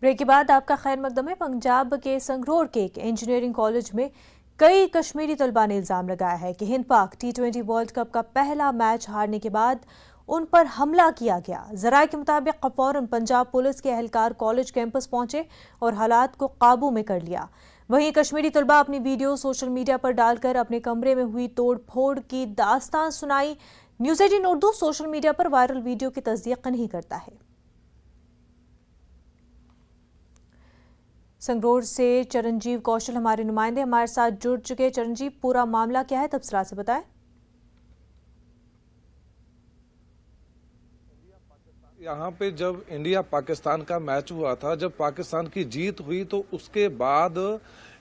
Break के बाद आपका खैर मकदम है। पंजाब के संगरोर के एक इंजीनियरिंग कॉलेज में कई कश्मीरी तलबा ने इल्जाम लगाया है कि हिंद पाक T20 वर्ल्ड कप का पहला मैच हारने के बाद उन पर हमला किया गया। जराये के मुताबिक फौरन पंजाब पुलिस के एहलकार कॉलेज कैंपस पहुंचे और हालात को काबू में कर लिया। वहीं कश्मीरी तलबा अपनी वीडियो सोशल मीडिया पर डालकर अपने कमरे में हुई तोड़ फोड़ की दास्तान सुनाई। न्यूज़ 18 उर्दू सोशल मीडिया पर वायरल वीडियो की तस्दीक नहीं करता है। संगरोर से चरणजीव कौशल हमारे नुमाइंदे हमारे साथ जुड़ चुके। चरणजीव, पूरा मामला क्या है, तफसीलात से बताएं। यहाँ पे जब इंडिया पाकिस्तान का मैच हुआ था, जब पाकिस्तान की जीत हुई तो उसके बाद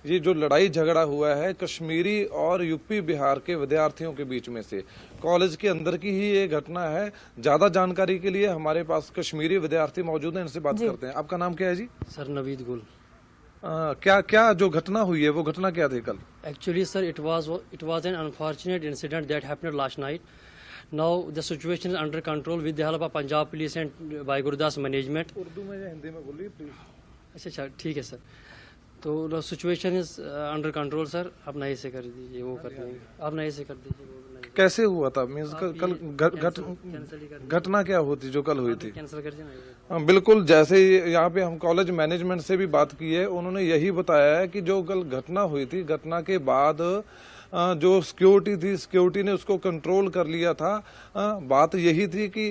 ये जो लड़ाई झगड़ा हुआ है कश्मीरी और यूपी बिहार के विद्यार्थियों के बीच में से, कॉलेज के अंदर की ही ये घटना है। ज्यादा जानकारी के लिए हमारे पास कश्मीरी विद्यार्थी मौजूद हैं, इनसे बात करते हैं। आपका नाम क्या है जी? सर नवीद गुल। क्या जो घटना हुई है वो घटना क्या थी कल? Actually, sir, it was an unfortunate incident that happened last night. Now the situation is under control with the help of Punjab Police and by Gurdas management. Urdu में या हिंदी में बोलिए प्लीज। अच्छा ठीक है सर। तो situation is under control sir. आप नहीं से कर दीजिए, वो कर देंगे। आप नहीं से कर दीजिए, वो नहीं। कैसे हुआ था? मीन्स कल घटना क्या होती जो कल हुई थी? कैंसिल कर देना। हाँ, बिल्कुल। जैसे यहाँ पे हम कॉलेज मैनेजमेंट से भी बात की है, उन्होंने यही बताया है कि जो कल घटना हुई थी, घटना के बाद जो सिक्योरिटी थी, सिक्योरिटी ने उसको कंट्रोल कर लिया था। बात यही थी कि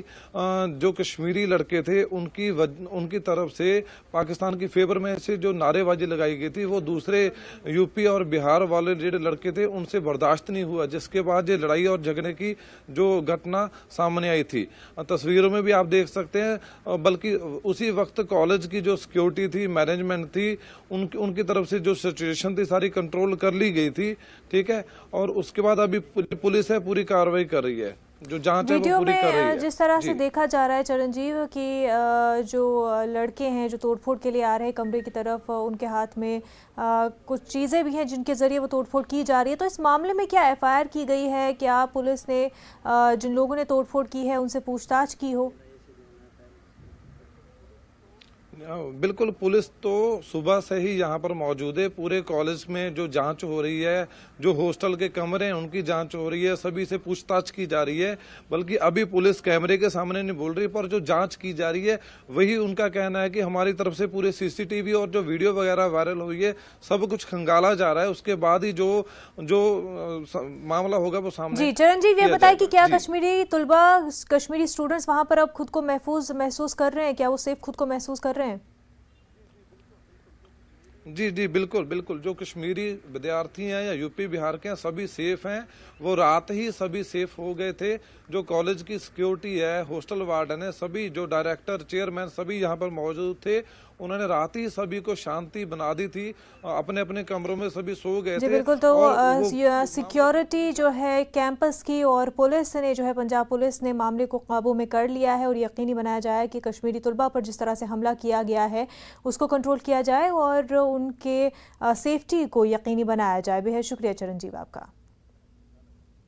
जो कश्मीरी लड़के थे उनकी तरफ से पाकिस्तान की फेवर में से जो नारेबाजी लगाई गई थी वो दूसरे यूपी और बिहार वाले जो लड़के थे उनसे बर्दाश्त नहीं हुआ, जिसके बाद ये लड़ाई और झगड़े की जो घटना सामने आई थी। तस्वीरों में भी आप देख सकते हैं। बल्कि उसी वक्त कॉलेज की जो सिक्योरिटी थी, मैनेजमेंट थी, उनकी तरफ से जो सिचुएशन थी सारी कंट्रोल कर ली गई थी। ठीक है। और उसके बाद अभी पुलिस है पूरी कार्रवाई कर रही है, जो जांच है वो पूरी कर रही है। जिस तरह से देखा जा रहा है चरणजीव कि जो लड़के हैं जो तोड़फोड़ के लिए आ रहे हैं कमरे की तरफ, उनके हाथ में कुछ चीज़ें भी हैं जिनके जरिए वो तोड़फोड़ की जा रही है। तो इस मामले में क्या FIR की गई है? क्या पुलिस ने जिन लोगों ने तोड़फोड़ की है उनसे पूछताछ की हो? बिल्कुल, पुलिस तो सुबह से ही यहाँ पर मौजूद है। पूरे कॉलेज में जो जांच हो रही है, जो हॉस्टल के कमरे हैं उनकी जांच हो रही है, सभी से पूछताछ की जा रही है। बल्कि अभी पुलिस कैमरे के सामने नहीं बोल रही, पर जो जांच की जा रही है वही उनका कहना है कि हमारी तरफ से पूरे CCTV और जो वीडियो वगैरह वायरल हुई है सब कुछ खंगाला जा रहा है। उसके बाद ही जो मामला होगा वो सामने। जी चरणजीव, ये बताएं कि क्या कश्मीरी तुलबा, कश्मीरी स्टूडेंट्स वहां पर अब खुद को महफूज महसूस कर रहे हैं? क्या वो सेफ खुद को महसूस कर रहे हैं? जी बिल्कुल बिल्कुल। जो कश्मीरी विद्यार्थी हैं या यूपी बिहार के हैं सभी सेफ हैं। वो रात ही सभी सेफ हो गए थे। जो कॉलेज की सिक्योरिटी है, हॉस्टल वार्डन है, सभी जो डायरेक्टर, चेयरमैन सभी यहाँ पर मौजूद थे। उन्होंने रात ही सभी को शांति बना दी थी, अपने अपने कमरों में सभी सो गए थे। बिल्कुल। तो सिक्योरिटी जो है कैंपस की और पुलिस ने जो है, पंजाब पुलिस ने मामले को काबू में कर लिया है और यकीनी बनाया जाए कि कश्मीरी तुलबा पर जिस तरह से हमला किया गया है उसको कंट्रोल किया जाए और उनके सेफ्टी को यकीनी बनाया जाए। बेहद शुक्रिया चरणजीव आपका।